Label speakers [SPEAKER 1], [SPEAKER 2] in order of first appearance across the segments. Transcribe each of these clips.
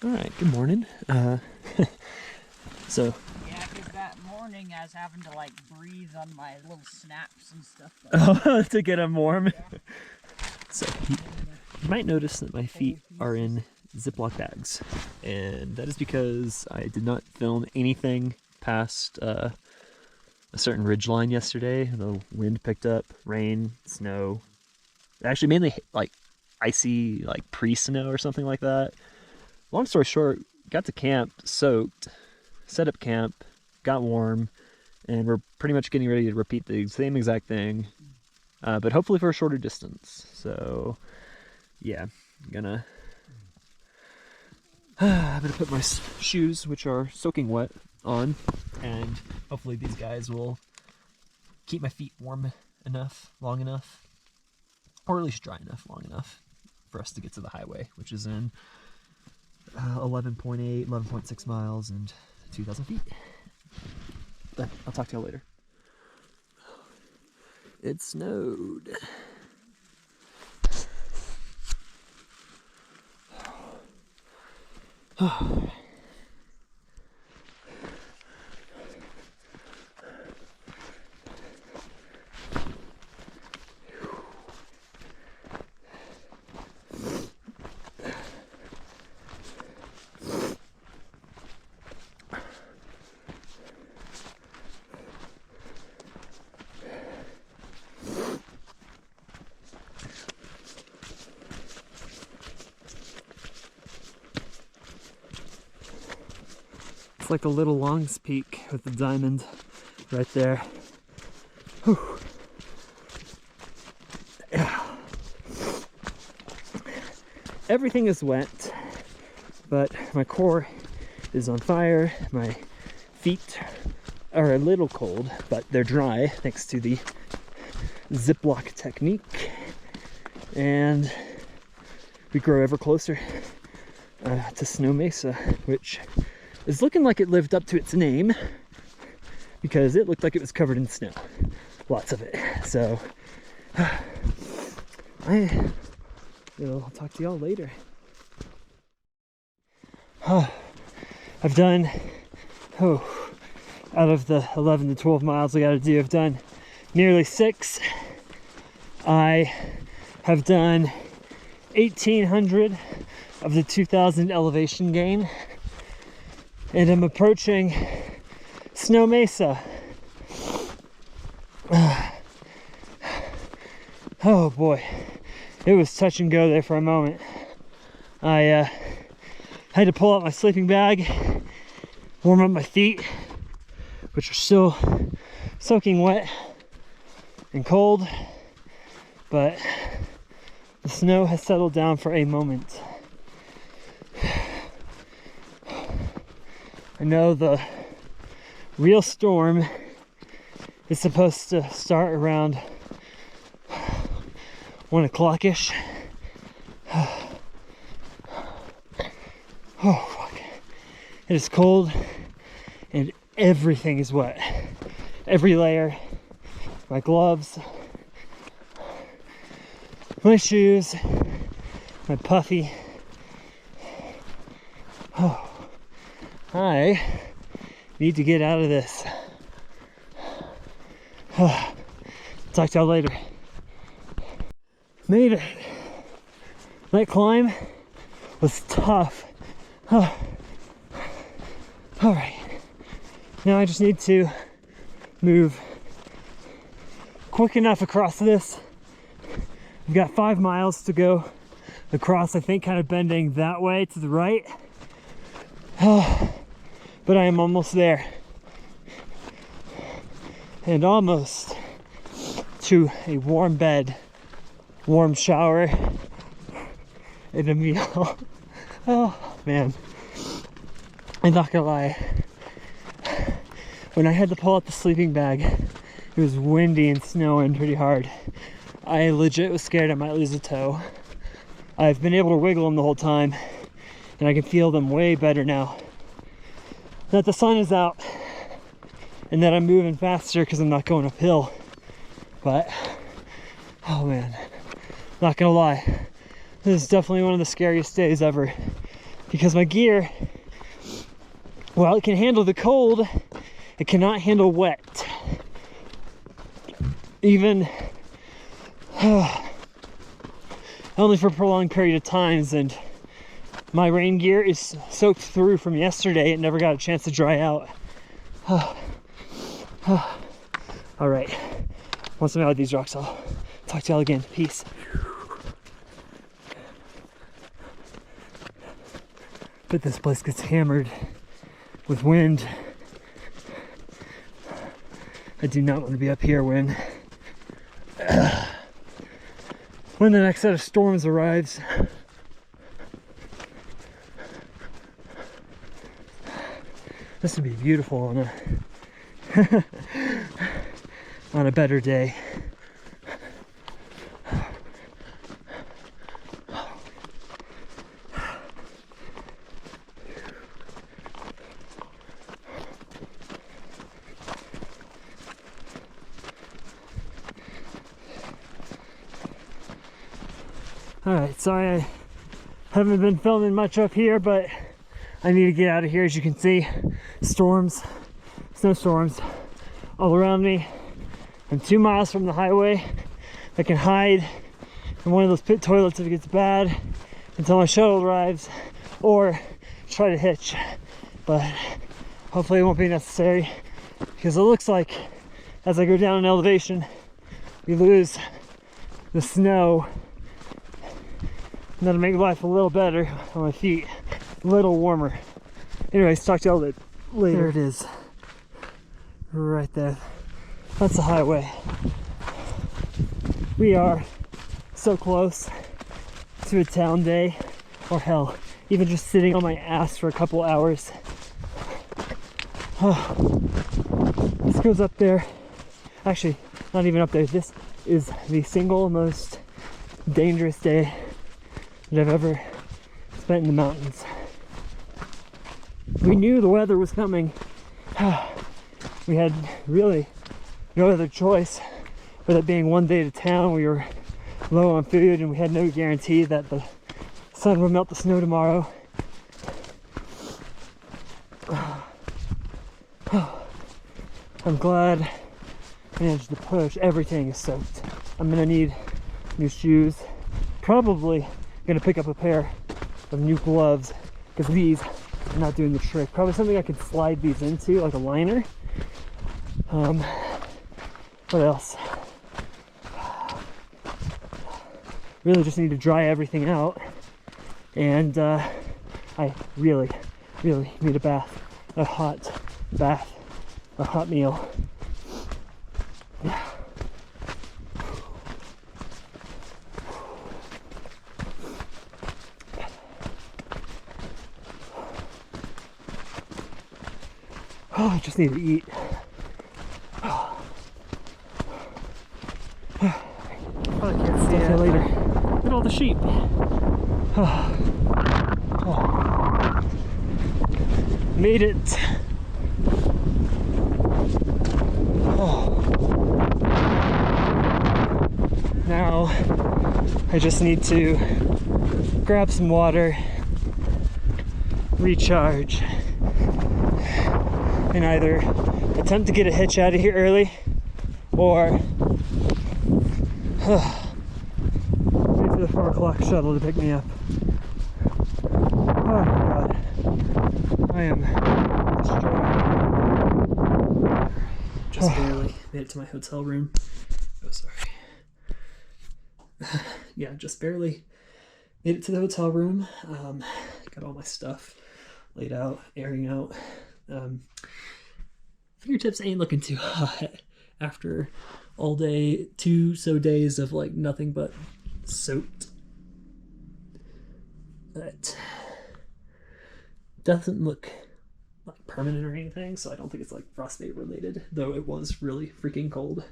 [SPEAKER 1] All right, good morning. So
[SPEAKER 2] Yeah, because that morning I was having to like breathe on my little snaps and stuff.
[SPEAKER 1] to get them warm.
[SPEAKER 2] Yeah.
[SPEAKER 1] So you might notice that my feet are in Ziploc bags, and that is because I did not film anything past a certain ridge line yesterday. The wind picked up, rain, snow. Actually, mainly like icy, like pre-snow or something like that. Long story short, got to camp soaked, set up camp, got warm, and we're pretty much getting ready to repeat the same exact thing, but hopefully for a shorter distance. So yeah, I'm gonna put my shoes, which are soaking wet, on, and hopefully these guys will keep my feet warm enough, long enough, or at least dry enough, long enough for us to get to the highway, which is in 11.8, 11.6 miles and 2,000 feet. But I'll talk to y'all later. It snowed. It's like a little Long's Peak with the diamond right there. Whew. Yeah. Everything is wet, but my core is on fire. My feet are a little cold, but they're dry thanks to the Ziploc technique. And we grow ever closer to Snow Mesa, which is looking like it lived up to its name because it looked like it was covered in snow. Lots of it. So I'll talk to y'all later. I've done, out of the 11 to 12 miles I gotta do, I've done nearly 6. I have done 1,800 of the 2,000 elevation gain, and I'm approaching Snow Mesa. Oh boy, it was touch and go there for a moment. I had to pull out my sleeping bag, warm up my feet, which are still soaking wet and cold, but the snow has settled down for a moment. I know the real storm is supposed to start around 1 o'clock-ish. Oh, fuck. It is cold and everything is wet. Every layer. My gloves, my shoes, my puffy. Oh, I need to get out of this. Talk to y'all later. Made it. That climb was tough. All right, now I just need to move quick enough across this. We've got 5 miles to go across, I think, kind of bending that way to the right. But I am almost there. And almost to a warm bed, warm shower, and a meal. Oh man, I'm not gonna lie. When I had to pull out the sleeping bag, it was windy and snowing pretty hard. I legit was scared I might lose a toe. I've been able to wiggle them the whole time, and I can feel them way better now that the sun is out and that I'm moving faster because I'm not going uphill. But oh man, not gonna lie, this is definitely one of the scariest days ever,
[SPEAKER 3] because my gear, while it can handle the cold, it cannot handle wet. Even only for a prolonged period of times, and my rain gear is soaked through from yesterday. It never got a chance to dry out. All right, once I'm out of these rocks, I'll talk to y'all again. Peace. But this place gets hammered with wind. I do not want to be up here when the next set of storms arrives. This would be beautiful on a on a better day. Alright, sorry I haven't been filming much up here, but I need to get out of here. As you can see, storms, snowstorms all around me. I'm 2 miles from the highway. I can hide in one of those pit toilets if it gets bad until my shuttle arrives, or try to hitch, but hopefully it won't be necessary, because it looks like as I go down in elevation we lose the snow, and that'll make life a little better on my feet, a little warmer. Anyways, talk to y'all later. There it is, right there. That's the highway. We are so close to a town day, or hell, even just sitting on my ass for a couple hours. This goes up there. Actually, not even up there. This is the single most dangerous day that I've ever spent in the mountains. We knew the weather was coming. We had really no other choice, with it being one day to town. We were low on food and we had no guarantee that the sun would melt the snow tomorrow. I'm glad I managed to push. Everything is soaked. I'm gonna need new shoes. Probably gonna pick up a pair of new gloves, because these are not doing the trick. Probably something I could slide these into, like a liner. What else? Really just need to dry everything out, and I really need a bath, a hot bath, a hot meal. Oh, I just need to eat. Probably can't see it later. Look at all the sheep. Made it. Now I just need to grab some water, recharge, and either attempt to get a hitch out of here early, or wait for the 4 o'clock shuttle to pick me up. Oh my god, I am destroyed.
[SPEAKER 1] Just barely made it to my hotel room. Oh, sorry. Yeah, just barely made it to the hotel room. Got all my stuff laid out, airing out. Fingertips ain't looking too hot after all day, 2 days of like nothing but soaked. But doesn't look like permanent or anything, so I don't think it's like frostbite related, though it was really freaking cold.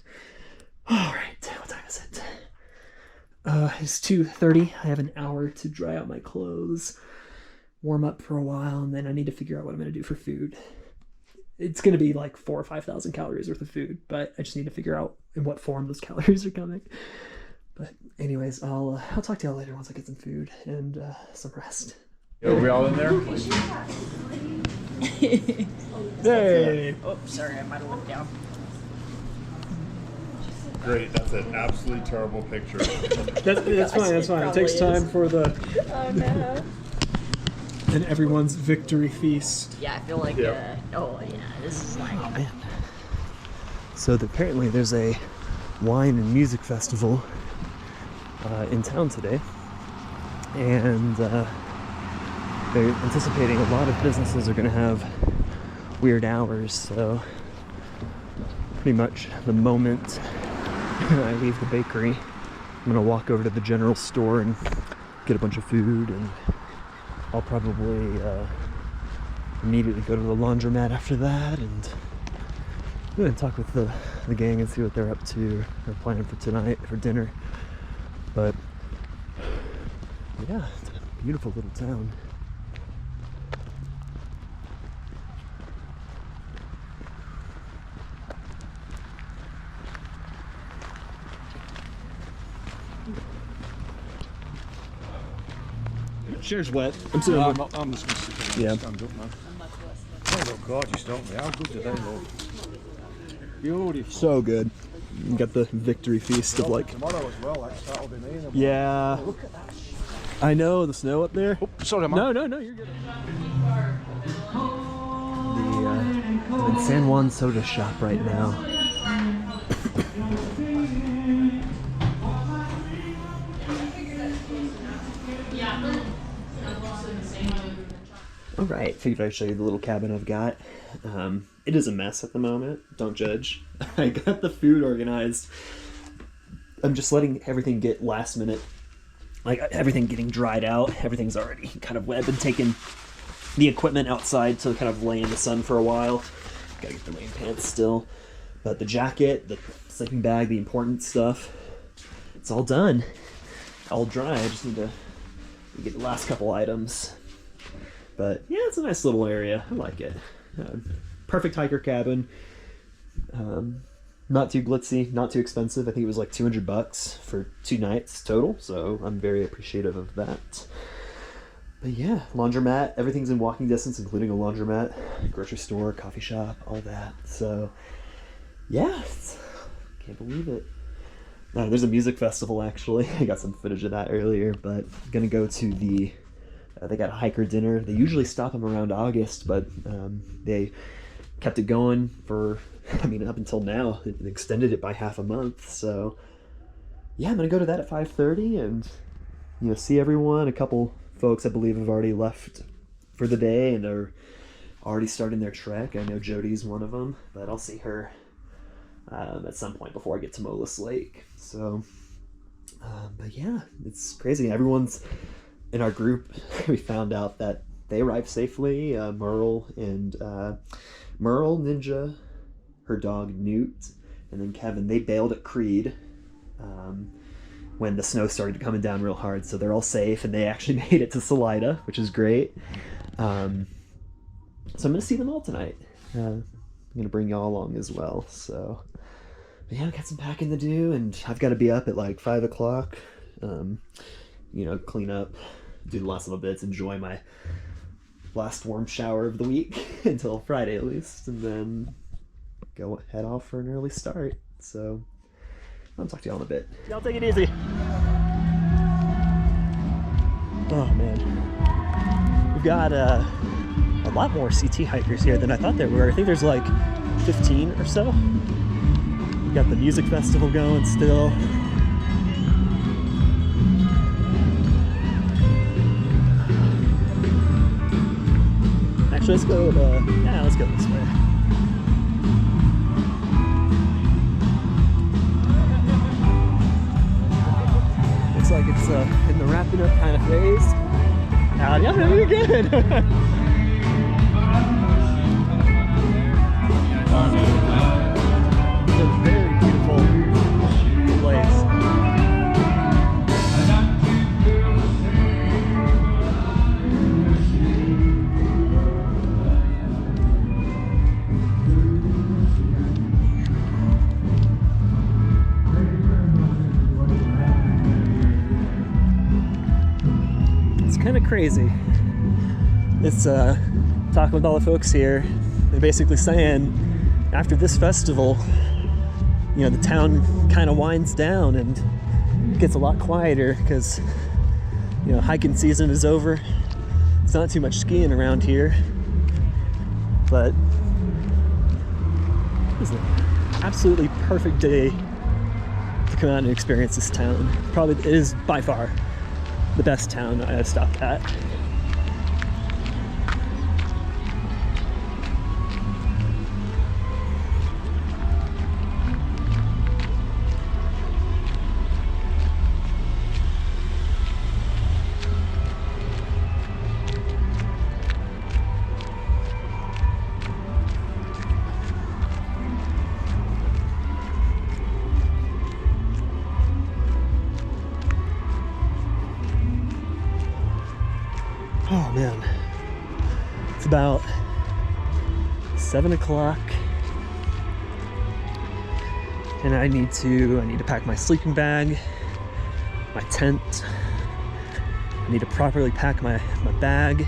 [SPEAKER 1] All right, what time is it? It's 2:30. I have an hour to dry out my clothes, warm up for a while, and then I need to figure out what I'm going to do for food. It's going to be like 4,000 or 5,000 calories worth of food, but I just need to figure out in what form those calories are coming. But anyways, I'll talk to y'all later once I get some food and some rest.
[SPEAKER 4] Are we all in there?
[SPEAKER 3] Hey.
[SPEAKER 2] Oh, sorry, I might have looked down.
[SPEAKER 4] Great, that's an absolutely terrible picture.
[SPEAKER 3] That's fine. That's fine. It takes time for the.
[SPEAKER 2] Oh no.
[SPEAKER 3] And everyone's victory feast.
[SPEAKER 2] Yeah, I feel like,
[SPEAKER 4] Yep.
[SPEAKER 2] oh yeah, this is like.
[SPEAKER 3] Man. So apparently there's a wine and music festival in town today, and they're anticipating a lot of businesses are going to have weird hours. So pretty much the moment I leave the bakery, I'm going to walk over to the general store and get a bunch of food, and I'll probably immediately go to the laundromat after that and talk with the gang and see what they're up to or planning for tonight for dinner. But yeah, it's a beautiful little town. Chair's wet. I'm sitting
[SPEAKER 4] I'm just going to sit there
[SPEAKER 3] Yeah.
[SPEAKER 4] and stand up, man. Oh, look gorgeous, don't they? How good do they look? Beautiful.
[SPEAKER 3] so good. You got the victory feast of like.
[SPEAKER 4] Tomorrow as well, like Saturday morning.
[SPEAKER 3] Yeah.
[SPEAKER 4] Look at that.
[SPEAKER 3] I know the snow up there.
[SPEAKER 4] Oh, sorry, man.
[SPEAKER 3] No, you're good. I'm in San Juan Soda Shop right now. All right, figured I'd show you the little cabin I've got. It is a mess at the moment. Don't judge. I got the food organized. I'm just letting everything get last minute. Like everything getting dried out. Everything's already kind of wet. I've been taking the equipment outside to kind of lay in the sun for a while. Gotta get the rain pants still. But the jacket, the sleeping bag, the important stuff, it's all done. All dry. I just need to get the last couple items. But yeah, it's a nice little area. I like it. Perfect hiker cabin. Not too glitzy, not too expensive. I think it was like $200 for 2 nights total, so I'm very appreciative of that. But yeah, laundromat, everything's in walking distance, including a laundromat, grocery store, coffee shop, all that. So yeah, can't believe it. There's a music festival actually. I got some footage of that earlier, but I'm gonna go to the they got a hiker dinner. They usually stop them around August, but they kept it going for, up until now. It extended it by half a month. So yeah, I'm gonna go to that at 5:30 and see everyone. A couple folks I believe have already left for the day and are already starting their trek. I know Jody's one of them, but I'll see her at some point before I get to Molis Lake. So but yeah, it's crazy. Everyone's in our group. We found out that they arrived safely. Merle, Ninja, her dog Newt, and then Kevin, they bailed at Creed when the snow started coming down real hard, so they're all safe, and they actually made it to Salida, which is great. So I'm gonna see them all tonight. I'm gonna bring y'all along as well. So but yeah, I got some packing to do, and I've got to be up at like 5 o'clock. Clean up, do the last little bits, enjoy my last warm shower of the week until Friday at least, and then head off for an early start. So I'll talk to y'all in a bit. Y'all take it easy. Oh man, we've got a lot more CT hikers here than I thought there were. I think there's like 15 or so. We've got the music festival going still. Actually, let's go this way. Looks like it's in the wrapping up kind of phase. Yeah, you're good. It's a very beautiful place. Kind of crazy.
[SPEAKER 1] It's talking with all the folks here. They're basically saying after this festival, you know, the town kind of winds down and gets a lot quieter because, you know, hiking season is over. It's not too much skiing around here, but it's an absolutely perfect day to come out and experience this town. Probably it is by far the best town I have stopped at. Oh man, it's about 7 o'clock and I need to pack my sleeping bag, my tent. I need to properly pack my bag,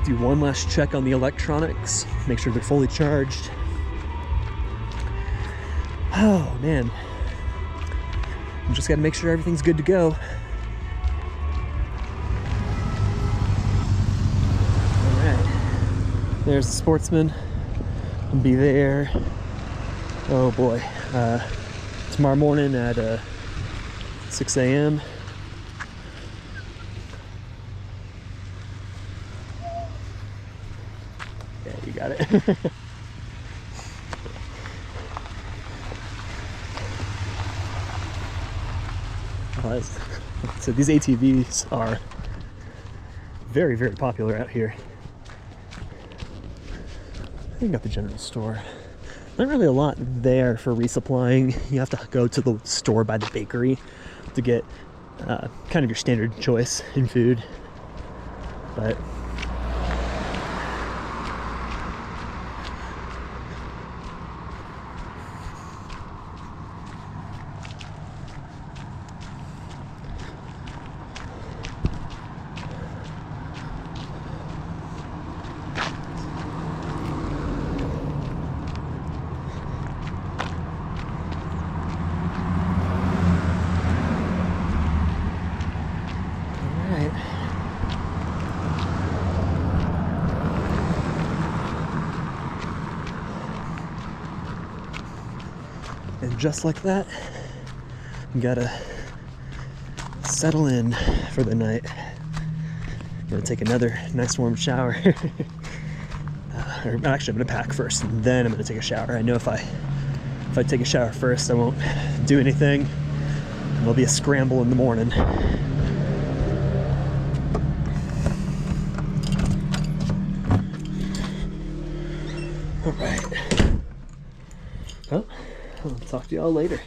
[SPEAKER 1] do one last check on the electronics, make sure they're fully charged. Oh man, I just gotta make sure everything's good to go. There's the sportsman. I'll be there. Oh boy. Tomorrow morning at 6 a.m. Yeah, you got it. So these ATVs are very, very popular out here. I got the general store. Not really a lot there for resupplying. You have to go to the store by the bakery to get kind of your standard choice in food. But and just like that, you gotta settle in for the night. Gonna take another nice warm shower. Or actually, I'm gonna pack first, and then I'm gonna take a shower. I know if I take a shower first, I won't do anything. There'll be a scramble in the morning. All right. Well, I'll talk to y'all later.